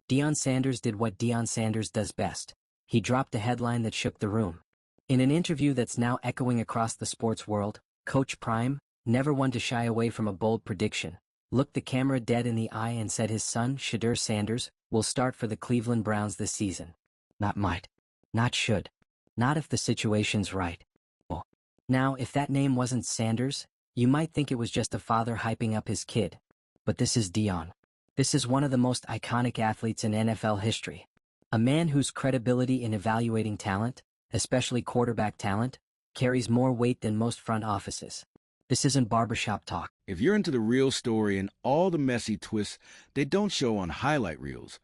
Deion Sanders did what Deion Sanders does best. He dropped a headline that shook the room. In an interview that's now echoing across the sports world, Coach Prime, never one to shy away from a bold prediction, looked the camera dead in the eye and said his son, Shedeur Sanders, will start for the Cleveland Browns this season. Not might. Not should. Not if the situation's right. Well, now, if that name wasn't Sanders, you might think it was just a father hyping up his kid. But this is Deion. This is one of the most iconic athletes in NFL history. A man whose credibility in evaluating talent, especially quarterback talent, carries more weight than most front offices. This isn't barbershop talk. If you're into the real story and all the messy twists they don't show on highlight reels,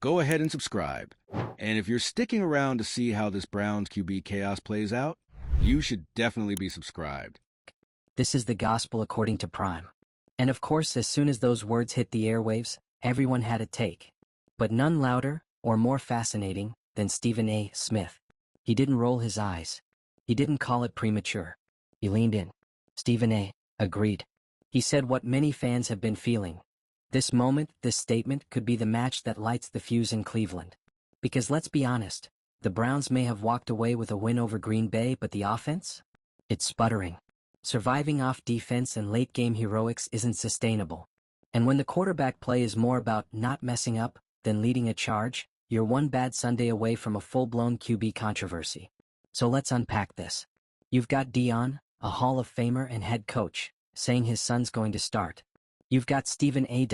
go ahead and subscribe. And if you're sticking around to see how this Browns QB chaos plays out, you should definitely be subscribed. This is the gospel according to Prime. And of course, as soon as those words hit the airwaves, everyone had a take. But none louder or more fascinating than Stephen A. Smith. He didn't roll his eyes. He didn't call it premature. He leaned in. Stephen A. agreed. He said what many fans have been feeling. This moment, this statement, could be the match that lights the fuse in Cleveland. Because let's be honest, the Browns may have walked away with a win over Green Bay, but the offense? It's sputtering. Surviving off defense and late-game heroics isn't sustainable. And when the quarterback play is more about not messing up than leading a charge, you're one bad Sunday away from a full-blown QB controversy. So let's unpack this. You've got Deion, a Hall of Famer and head coach, saying his son's going to start. You've got Stephen A.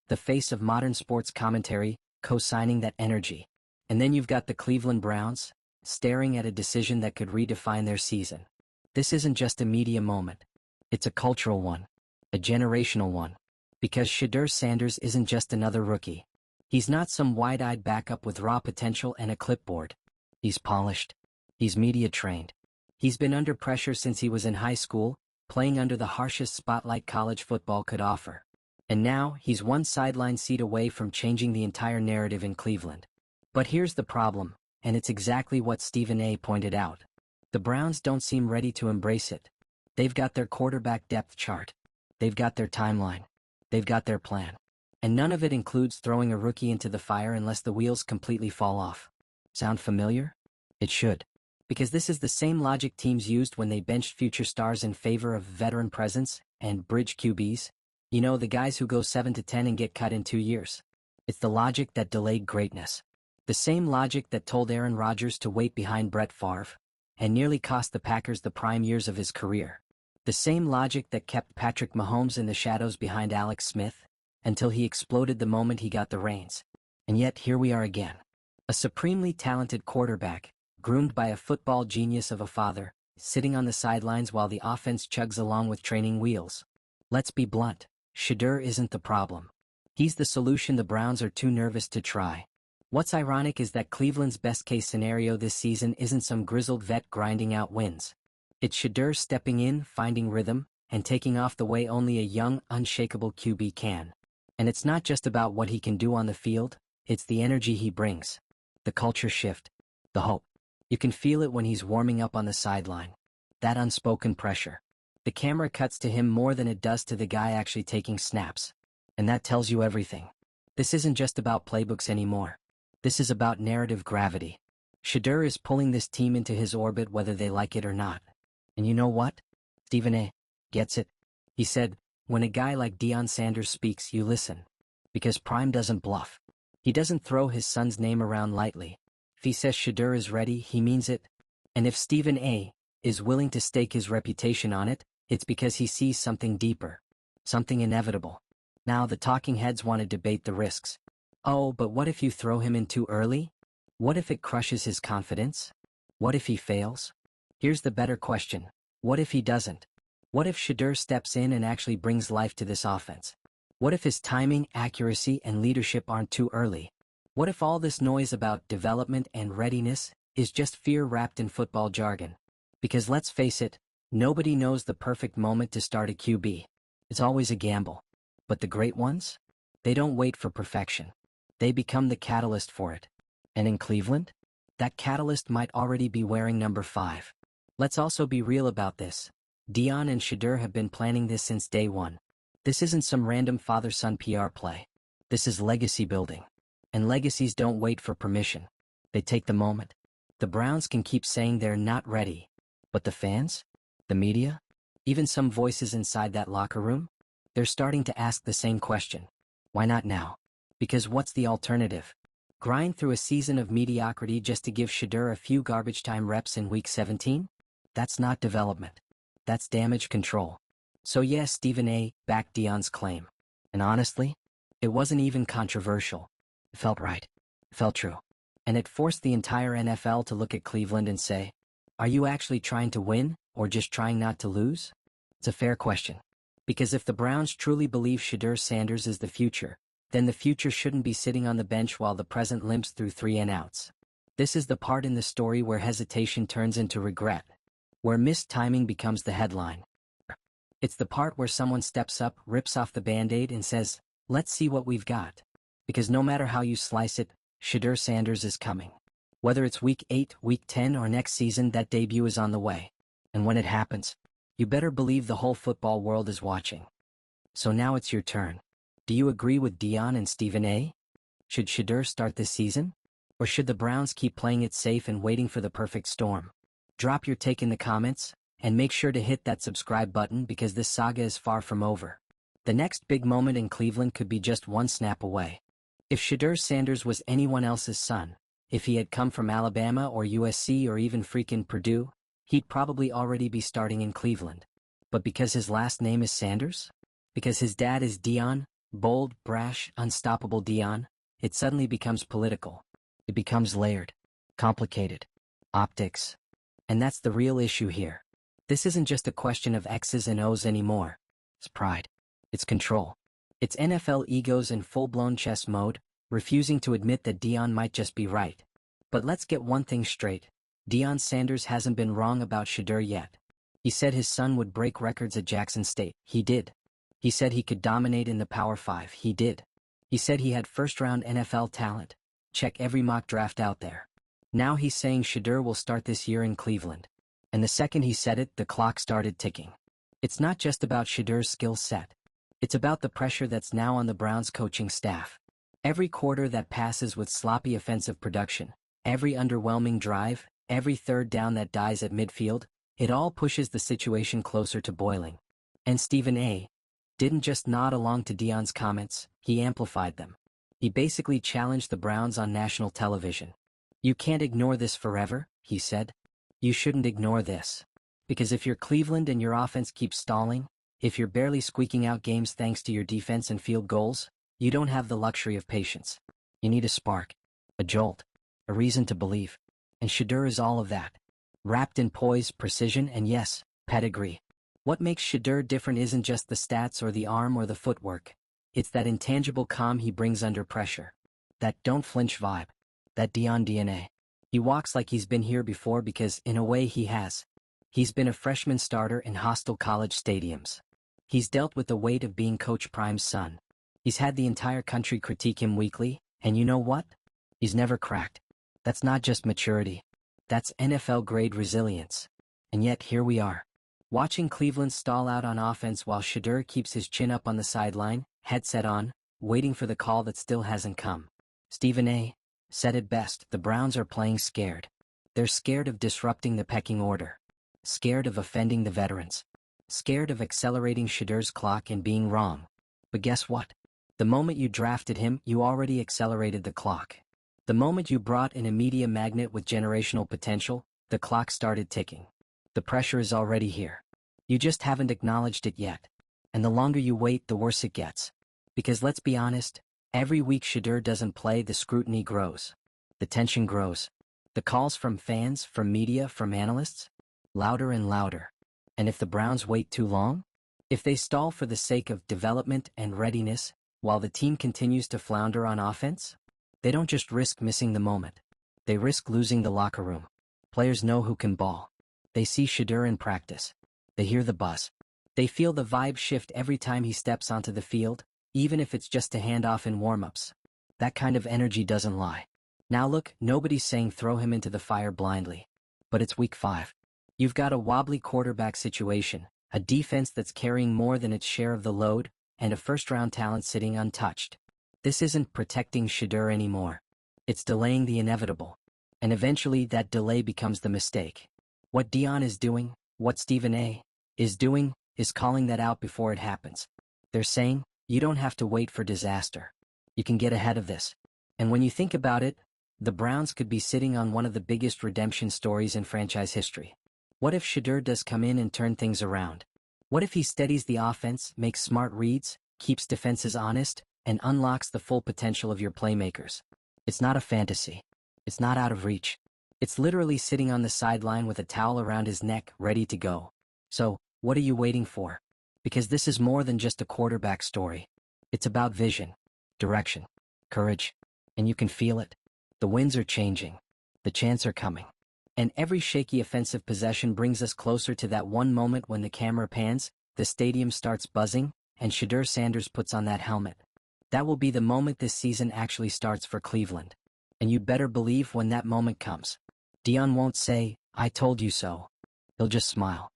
The face of modern sports commentary, co-signing that energy. And then you've got the Cleveland Browns, staring at a decision that could redefine their season. This isn't just a media moment. It's a cultural one. A generational one. Because Shedeur Sanders isn't just another rookie. He's not some wide-eyed backup with raw potential and a clipboard. He's polished. He's media-trained. He's been under pressure since he was in high school, playing under the harshest spotlight college football could offer. And now, he's one sideline seat away from changing the entire narrative in Cleveland. But here's the problem, and it's exactly what Stephen A. pointed out. The Browns don't seem ready to embrace it. They've got their quarterback depth chart. They've got their timeline. They've got their plan. And none of it includes throwing a rookie into the fire unless the wheels completely fall off. Sound familiar? It should. Because this is the same logic teams used when they benched future stars in favor of veteran presence and bridge QBs. You know, the guys who go 7-10 and get cut in 2 years. It's the logic that delayed greatness. The same logic that told Aaron Rodgers to wait behind Brett Favre and nearly cost the Packers the prime years of his career. The same logic that kept Patrick Mahomes in the shadows behind Alex Smith until he exploded the moment he got the reins. And yet here we are again. A supremely talented quarterback, groomed by a football genius of a father, sitting on the sidelines while the offense chugs along with training wheels. Let's be blunt, Shedeur isn't the problem. He's the solution the Browns are too nervous to try. What's ironic is that Cleveland's best-case scenario this season isn't some grizzled vet grinding out wins. It's Shedeur stepping in, finding rhythm, and taking off the way only a young, unshakable QB can. And it's not just about what he can do on the field, it's the energy he brings. The culture shift. The hope. You can feel it when he's warming up on the sideline. That unspoken pressure. The camera cuts to him more than it does to the guy actually taking snaps. And that tells you everything. This isn't just about playbooks anymore. This is about narrative gravity. Shedeur is pulling this team into his orbit whether they like it or not. And you know what? Stephen A. gets it. He said, when a guy like Deion Sanders speaks, you listen. Because Prime doesn't bluff. He doesn't throw his son's name around lightly. If he says Shedeur is ready, he means it. And if Stephen A. is willing to stake his reputation on it, it's because he sees something deeper. Something inevitable. Now the talking heads want to debate the risks. Oh, but what if you throw him in too early? What if it crushes his confidence? What if he fails? Here's the better question. What if he doesn't? What if Shedeur steps in and actually brings life to this offense? What if his timing, accuracy, and leadership aren't too early? What if all this noise about development and readiness is just fear wrapped in football jargon? Because let's face it, nobody knows the perfect moment to start a QB. It's always a gamble. But the great ones? They don't wait for perfection. They become the catalyst for it. And in Cleveland? That catalyst might already be wearing number 5. Let's also be real about this. Deion and Shedeur have been planning this since day one. This isn't some random father-son PR play. This is legacy building. And legacies don't wait for permission. They take the moment. The Browns can keep saying they're not ready. But the fans? The media? Even some voices inside that locker room? They're starting to ask the same question. Why not now? Because what's the alternative? Grind through a season of mediocrity just to give Shedeur a few garbage time reps in Week 17? That's not development. That's damage control. So yes, Stephen A. backed Deion's claim. And honestly, it wasn't even controversial. It felt right. It felt true. And it forced the entire NFL to look at Cleveland and say, are you actually trying to win, or just trying not to lose? It's a fair question. Because if the Browns truly believe Shedeur Sanders is the future, then the future shouldn't be sitting on the bench while the present limps through 3 and outs. This is the part in the story where hesitation turns into regret, where missed timing becomes the headline. It's the part where someone steps up, rips off the Band-Aid and says, let's see what we've got. Because no matter how you slice it, Shedeur Sanders is coming. Whether it's Week 8, Week 10 or next season, that debut is on the way. And when it happens, you better believe the whole football world is watching. So now it's your turn. Do you agree with Deion and Stephen A? Should Shedeur start this season? Or should the Browns keep playing it safe and waiting for the perfect storm? Drop your take in the comments, and make sure to hit that subscribe button because this saga is far from over. The next big moment in Cleveland could be just one snap away. If Shedeur Sanders was anyone else's son, if he had come from Alabama or USC or even freaking Purdue, he'd probably already be starting in Cleveland. But because his last name is Sanders? Because his dad is Deion, bold, brash, unstoppable Deion, it suddenly becomes political. It becomes layered, complicated, optics. And that's the real issue here. This isn't just a question of X's and O's anymore. It's pride. It's control. It's NFL egos in full-blown chess mode, refusing to admit that Deion might just be right. But let's get one thing straight. Deion Sanders hasn't been wrong about Shedeur yet. He said his son would break records at Jackson State. He did. He said he could dominate in the Power 5. He did. He said he had first-round NFL talent. Check every mock draft out there. Now he's saying Shedeur will start this year in Cleveland. And the second he said it, the clock started ticking. It's not just about Shedeur's skill set. It's about the pressure that's now on the Browns coaching staff. Every quarter that passes with sloppy offensive production, every underwhelming drive, every third down that dies at midfield, it all pushes the situation closer to boiling. And Stephen A. didn't just nod along to Deion's comments, he amplified them. He basically challenged the Browns on national television. You can't ignore this forever, he said. You shouldn't ignore this. Because if you're Cleveland and your offense keeps stalling, if you're barely squeaking out games thanks to your defense and field goals, you don't have the luxury of patience. You need a spark, a jolt, a reason to believe. And Shedeur is all of that. Wrapped in poise, precision, and yes, pedigree. What makes Shedeur different isn't just the stats or the arm or the footwork. It's that intangible calm he brings under pressure. That don't flinch vibe. That Deion DNA. He walks like he's been here before because, in a way, he has. He's been a freshman starter in hostile college stadiums. He's dealt with the weight of being Coach Prime's son. He's had the entire country critique him weekly, and you know what? He's never cracked. That's not just maturity. That's NFL-grade resilience. And yet here we are, watching Cleveland stall out on offense while Shedeur keeps his chin up on the sideline, headset on, waiting for the call that still hasn't come. Stephen A. said it best, the Browns are playing scared. They're scared of disrupting the pecking order. Scared of offending the veterans. Scared of accelerating Shedeur's clock and being wrong. But guess what? The moment you drafted him, you already accelerated the clock. The moment you brought in a media magnet with generational potential, the clock started ticking. The pressure is already here. You just haven't acknowledged it yet. And the longer you wait, the worse it gets. Because let's be honest, every week Shedeur doesn't play, the scrutiny grows. The tension grows. The calls from fans, from media, from analysts? Louder and louder. And if the Browns wait too long? If they stall for the sake of development and readiness, while the team continues to flounder on offense? They don't just risk missing the moment. They risk losing the locker room. Players know who can ball. They see Shedeur in practice. They hear the buzz. They feel the vibe shift every time he steps onto the field, even if it's just a handoff in warm-ups. That kind of energy doesn't lie. Now look, nobody's saying throw him into the fire blindly. But it's week 5. You've got a wobbly quarterback situation, a defense that's carrying more than its share of the load, and a first-round talent sitting untouched. This isn't protecting Shedeur anymore. It's delaying the inevitable. And eventually that delay becomes the mistake. What Deion is doing, what Stephen A. is doing, is calling that out before it happens. They're saying, you don't have to wait for disaster. You can get ahead of this. And when you think about it, the Browns could be sitting on one of the biggest redemption stories in franchise history. What if Shedeur does come in and turn things around? What if he steadies the offense, makes smart reads, keeps defenses honest, and unlocks the full potential of your playmakers? It's not a fantasy. It's not out of reach. It's literally sitting on the sideline with a towel around his neck, ready to go. So, what are you waiting for? Because this is more than just a quarterback story. It's about vision, direction, courage, and you can feel it. The winds are changing. The chants are coming. And every shaky offensive possession brings us closer to that one moment when the camera pans, the stadium starts buzzing, and Shedeur Sanders puts on that helmet. That will be the moment this season actually starts for Cleveland. And you better believe when that moment comes, Deion won't say, "I told you so." He'll just smile.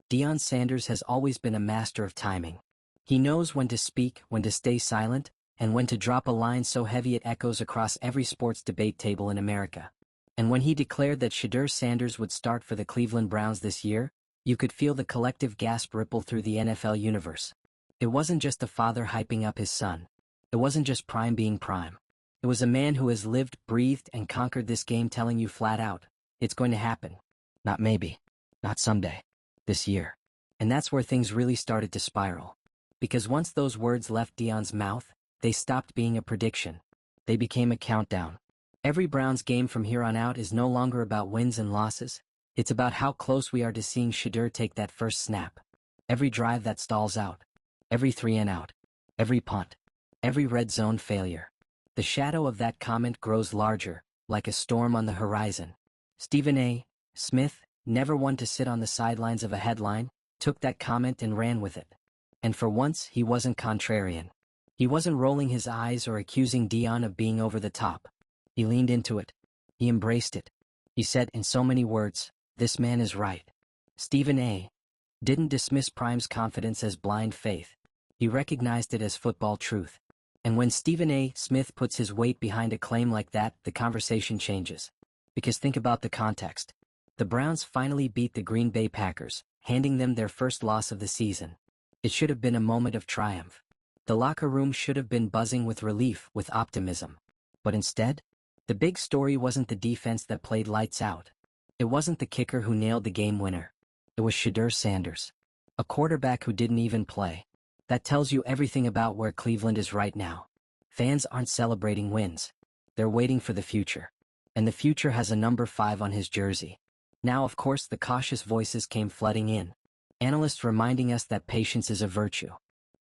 Deion Sanders has always been a master of timing. He knows when to speak, when to stay silent, and when to drop a line so heavy it echoes across every sports debate table in America. And when he declared that Shedeur Sanders would start for the Cleveland Browns this year, you could feel the collective gasp ripple through the NFL universe. It wasn't just a father hyping up his son. It wasn't just Prime being Prime. It was a man who has lived, breathed, and conquered this game telling you flat out, it's going to happen. Not maybe. Not someday. This year. And that's where things really started to spiral. Because once those words left Deion's mouth, they stopped being a prediction. They became a countdown. Every Browns game from here on out is no longer about wins and losses. It's about how close we are to seeing Shedeur take that first snap. Every drive that stalls out. Every 3-and-out. Every punt. Every red zone failure. The shadow of that comment grows larger, like a storm on the horizon. Stephen A. Smith, never one to sit on the sidelines of a headline, took that comment and ran with it. And for once, he wasn't contrarian. He wasn't rolling his eyes or accusing Deion of being over the top. He leaned into it. He embraced it. He said in so many words, "This man is right." Stephen A. didn't dismiss Prime's confidence as blind faith. He recognized it as football truth. And when Stephen A. Smith puts his weight behind a claim like that, the conversation changes. Because think about the context. The Browns finally beat the Green Bay Packers, handing them their first loss of the season. It should have been a moment of triumph. The locker room should have been buzzing with relief, with optimism. But instead, the big story wasn't the defense that played lights out. It wasn't the kicker who nailed the game winner. It was Shedeur Sanders, a quarterback who didn't even play. That tells you everything about where Cleveland is right now. Fans aren't celebrating wins. They're waiting for the future. And the future has a number 5 on his jersey. Now, of course, the cautious voices came flooding in. Analysts reminding us that patience is a virtue.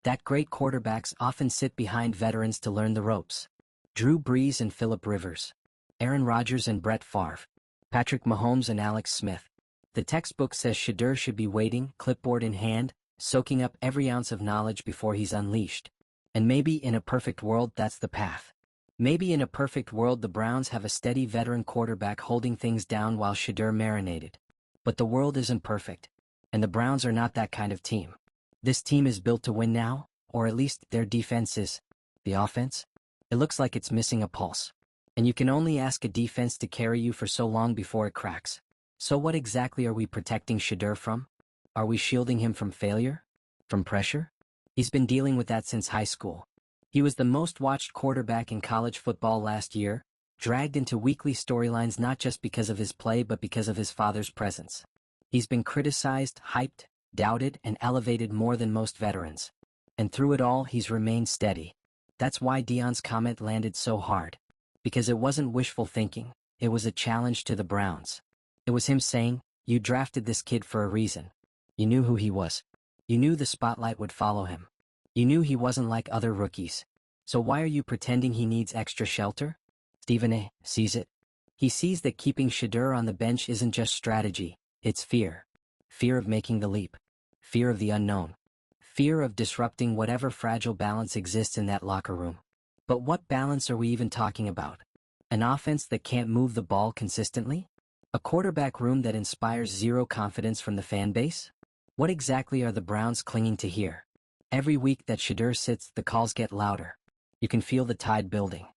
That great quarterbacks often sit behind veterans to learn the ropes. Drew Brees and Phillip Rivers. Aaron Rodgers and Brett Favre. Patrick Mahomes and Alex Smith. The textbook says Shedeur should be waiting, clipboard in hand, soaking up every ounce of knowledge before he's unleashed. And maybe in a perfect world that's the path. Maybe in a perfect world the Browns have a steady veteran quarterback holding things down while Shedeur marinated. But the world isn't perfect. And the Browns are not that kind of team. This team is built to win now, or at least their defense is. The offense? It looks like it's missing a pulse. And you can only ask a defense to carry you for so long before it cracks. So what exactly are we protecting Shedeur from? Are we shielding him from failure? From pressure? He's been dealing with that since high school. He was the most watched quarterback in college football last year, dragged into weekly storylines not just because of his play but because of his father's presence. He's been criticized, hyped, doubted, and elevated more than most veterans. And through it all, he's remained steady. That's why Deion's comment landed so hard. Because it wasn't wishful thinking, it was a challenge to the Browns. It was him saying, "You drafted this kid for a reason. You knew who he was. You knew the spotlight would follow him. You knew he wasn't like other rookies. So why are you pretending he needs extra shelter?" Stephen A. sees it. He sees that keeping Shedeur on the bench isn't just strategy, it's fear. Fear of making the leap. Fear of the unknown. Fear of disrupting whatever fragile balance exists in that locker room. But what balance are we even talking about? An offense that can't move the ball consistently? A quarterback room that inspires zero confidence from the fan base? What exactly are the Browns clinging to here? Every week that Shedeur sits, the calls get louder. You can feel the tide building.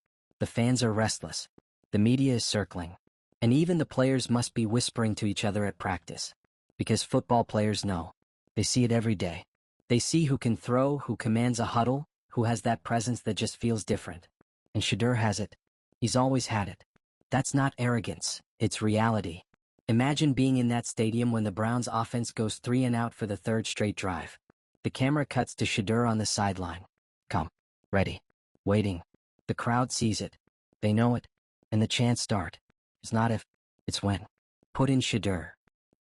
The fans are restless. The media is circling. And even the players must be whispering to each other at practice. Because football players know. They see it every day. They see who can throw, who commands a huddle, who has that presence that just feels different. And Shedeur has it. He's always had it. That's not arrogance, it's reality. Imagine being in that stadium when the Browns' offense goes 3 and out for the 3rd straight drive. The camera cuts to Shedeur on the sideline. Calm, ready, waiting. The crowd sees it. They know it. And the chants start. It's not if, it's when. Put in Shedeur.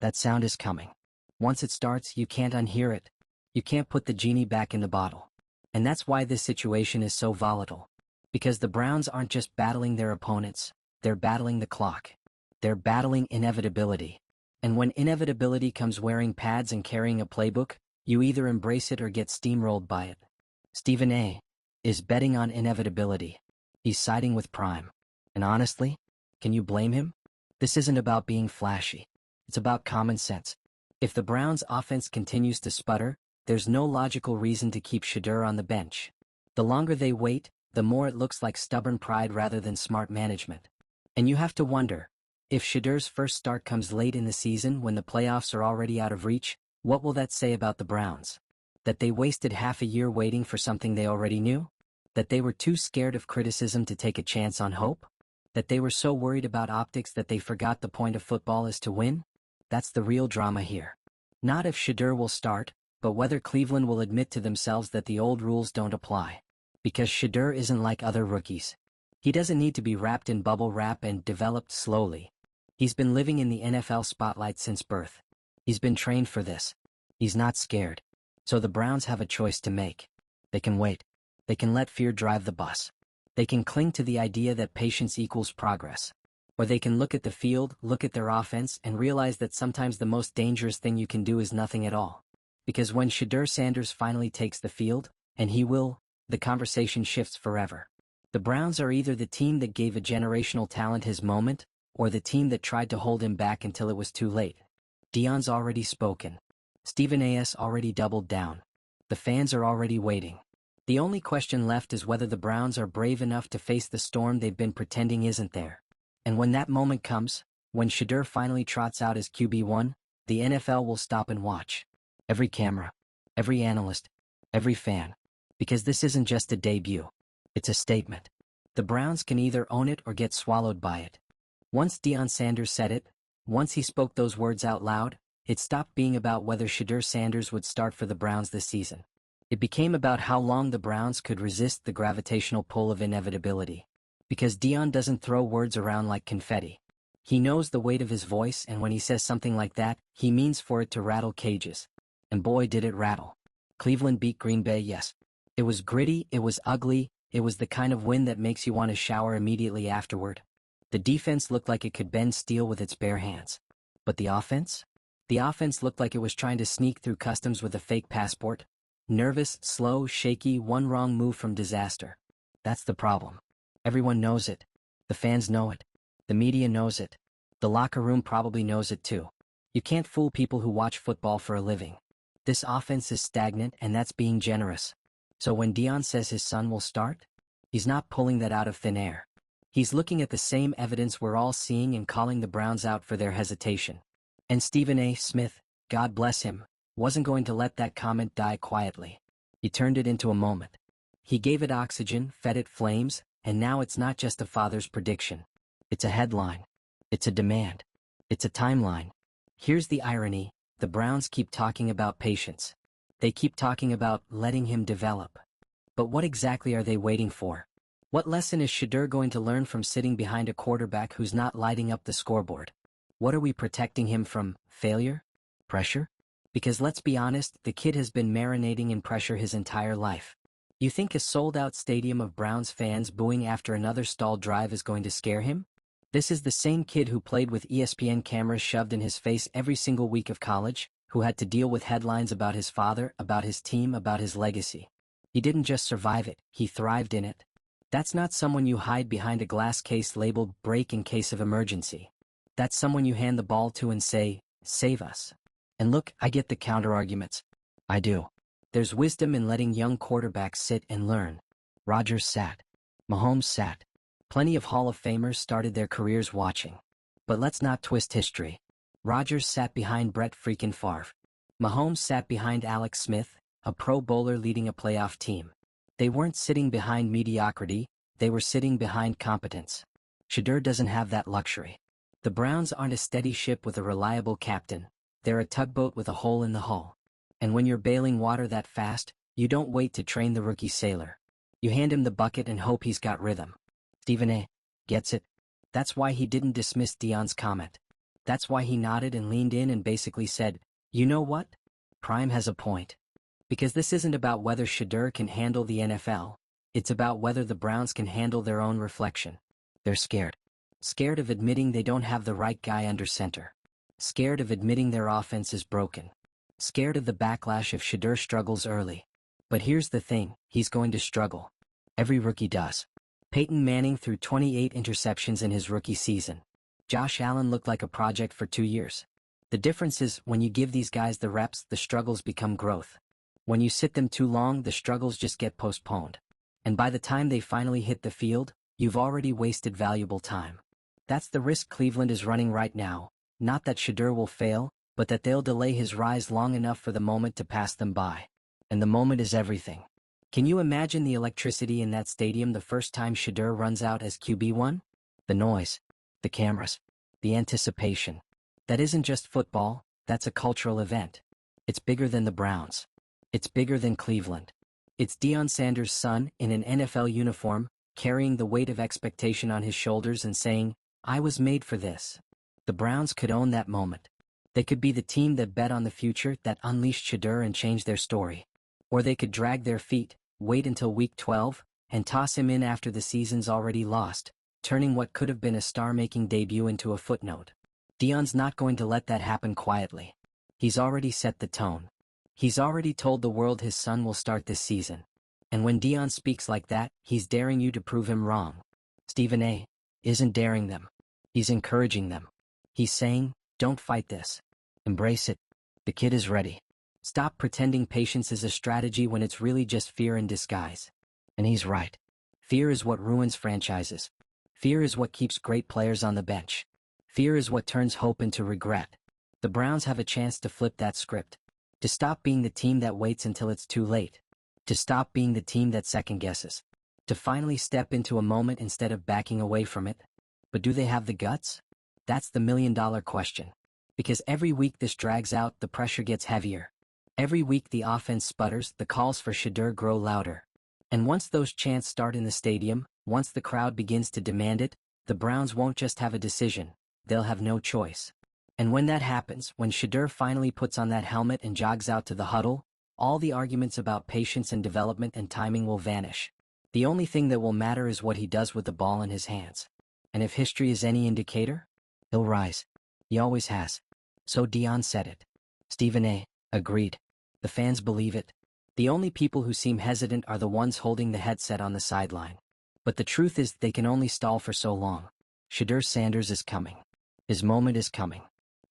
That sound is coming. Once it starts, you can't unhear it. You can't put the genie back in the bottle. And that's why this situation is so volatile. Because the Browns aren't just battling their opponents, they're battling the clock. They're battling inevitability. And when inevitability comes wearing pads and carrying a playbook, you either embrace it or get steamrolled by it. Stephen A. is betting on inevitability. He's siding with Prime. And honestly, can you blame him? This isn't about being flashy. It's about common sense. If the Browns' offense continues to sputter, there's no logical reason to keep Shedeur on the bench. The longer they wait, the more it looks like stubborn pride rather than smart management. And you have to wonder, if Shedeur's first start comes late in the season when the playoffs are already out of reach, what will that say about the Browns? That they wasted half a year waiting for something they already knew? That they were too scared of criticism to take a chance on hope? That they were so worried about optics that they forgot the point of football is to win? That's the real drama here. Not if Shedeur will start, but whether Cleveland will admit to themselves that the old rules don't apply. Because Shedeur isn't like other rookies. He doesn't need to be wrapped in bubble wrap and developed slowly. He's been living in the NFL spotlight since birth. He's been trained for this. He's not scared. So the Browns have a choice to make. They can wait. They can let fear drive the bus. They can cling to the idea that patience equals progress. Or they can look at the field, look at their offense, and realize that sometimes the most dangerous thing you can do is nothing at all. Because when Shedeur Sanders finally takes the field, and he will, the conversation shifts forever. The Browns are either the team that gave a generational talent his moment, or the team that tried to hold him back until it was too late. Deion's already spoken. Stephen A.'s already doubled down. The fans are already waiting. The only question left is whether the Browns are brave enough to face the storm they've been pretending isn't there. And when that moment comes, when Shedeur finally trots out as QB1, the NFL will stop and watch. Every camera, every analyst, every fan. Because this isn't just a debut. It's a statement. The Browns can either own it or get swallowed by it. Once Deion Sanders said it, once he spoke those words out loud, it stopped being about whether Shedeur Sanders would start for the Browns this season. It became about how long the Browns could resist the gravitational pull of inevitability. Because Deion doesn't throw words around like confetti. He knows the weight of his voice, and when he says something like that, he means for it to rattle cages. And boy did it rattle. Cleveland beat Green Bay, yes. It was gritty, it was ugly, it was the kind of win that makes you want to shower immediately afterward. The defense looked like it could bend steel with its bare hands. But the offense? The offense looked like it was trying to sneak through customs with a fake passport. Nervous, slow, shaky, one wrong move from disaster. That's the problem. Everyone knows it. The fans know it. The media knows it. The locker room probably knows it too. You can't fool people who watch football for a living. This offense is stagnant, and that's being generous. So when Deion says his son will start, he's not pulling that out of thin air. He's looking at the same evidence we're all seeing and calling the Browns out for their hesitation. And Stephen A. Smith, God bless him, wasn't going to let that comment die quietly. He turned it into a moment. He gave it oxygen, fed it flames, and now it's not just a father's prediction. It's a headline. It's a demand. It's a timeline. Here's the irony, the Browns keep talking about patience. They keep talking about letting him develop. But what exactly are they waiting for? What lesson is Shedeur going to learn from sitting behind a quarterback who's not lighting up the scoreboard? What are we protecting him from? Failure? Pressure? Because let's be honest, the kid has been marinating in pressure his entire life. You think a sold-out stadium of Browns fans booing after another stalled drive is going to scare him? This is the same kid who played with ESPN cameras shoved in his face every single week of college, who had to deal with headlines about his father, about his team, about his legacy. He didn't just survive it, he thrived in it. That's not someone you hide behind a glass case labeled "break in case of emergency." That's someone you hand the ball to and say, "Save us." And look, I get the counter-arguments. I do. There's wisdom in letting young quarterbacks sit and learn. Rodgers sat. Mahomes sat. Plenty of Hall of Famers started their careers watching. But let's not twist history. Rodgers sat behind Brett freaking Favre. Mahomes sat behind Alex Smith, a Pro Bowler leading a playoff team. They weren't sitting behind mediocrity, they were sitting behind competence. Shedeur doesn't have that luxury. The Browns aren't a steady ship with a reliable captain, they're a tugboat with a hole in the hull. And when you're bailing water that fast, you don't wait to train the rookie sailor. You hand him the bucket and hope he's got rhythm. Stephen A. gets it. That's why he didn't dismiss Deion's comment. That's why he nodded and leaned in and basically said, you know what? Prime has a point. Because this isn't about whether Shedeur can handle the NFL. It's about whether the Browns can handle their own reflection. They're scared. Scared of admitting they don't have the right guy under center. Scared of admitting their offense is broken. Scared of the backlash if Shedeur struggles early. But here's the thing, he's going to struggle. Every rookie does. Peyton Manning threw 28 interceptions in his rookie season. Josh Allen looked like a project for 2 years. The difference is, when you give these guys the reps, the struggles become growth. When you sit them too long, the struggles just get postponed. And by the time they finally hit the field, you've already wasted valuable time. That's the risk Cleveland is running right now, not that Shedeur will fail, but that they'll delay his rise long enough for the moment to pass them by. And the moment is everything. Can you imagine the electricity in that stadium the first time Shedeur runs out as QB1? The noise, the cameras, the anticipation. That isn't just football, that's a cultural event. It's bigger than the Browns. It's bigger than Cleveland. It's Deion Sanders' son in an NFL uniform, carrying the weight of expectation on his shoulders and saying, I was made for this. The Browns could own that moment. They could be the team that bet on the future, that unleashed Shedeur and changed their story. Or they could drag their feet, wait until week 12, and toss him in after the season's already lost, turning what could have been a star-making debut into a footnote. Deion's not going to let that happen quietly. He's already set the tone. He's already told the world his son will start this season. And when Deion speaks like that, he's daring you to prove him wrong. Stephen A. isn't daring them. He's encouraging them. He's saying, don't fight this. Embrace it. The kid is ready. Stop pretending patience is a strategy when it's really just fear in disguise. And he's right. Fear is what ruins franchises. Fear is what keeps great players on the bench. Fear is what turns hope into regret. The Browns have a chance to flip that script. To stop being the team that waits until it's too late. To stop being the team that second guesses. To finally step into a moment instead of backing away from it. But do they have the guts? That's the million-dollar question. Because every week this drags out, the pressure gets heavier. Every week the offense sputters, the calls for Shedeur grow louder. And once those chants start in the stadium, once the crowd begins to demand it, the Browns won't just have a decision, they'll have no choice. And when that happens, when Shedeur finally puts on that helmet and jogs out to the huddle, all the arguments about patience and development and timing will vanish. The only thing that will matter is what he does with the ball in his hands. And if history is any indicator, he'll rise. He always has. So Deion said it. Stephen A. agreed. The fans believe it. The only people who seem hesitant are the ones holding the headset on the sideline. But the truth is they can only stall for so long. Shedeur Sanders is coming. His moment is coming.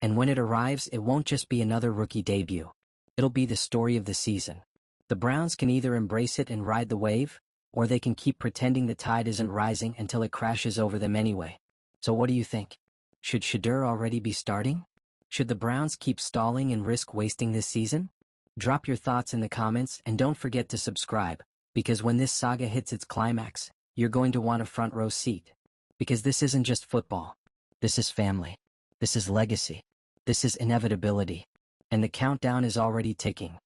And when it arrives, it won't just be another rookie debut. It'll be the story of the season. The Browns can either embrace it and ride the wave, or they can keep pretending the tide isn't rising until it crashes over them anyway. So what do you think? Should Shedeur already be starting? Should the Browns keep stalling and risk wasting this season? Drop your thoughts in the comments and don't forget to subscribe, because when this saga hits its climax, you're going to want a front row seat. Because this isn't just football. This is family. This is legacy. This is inevitability. And the countdown is already ticking.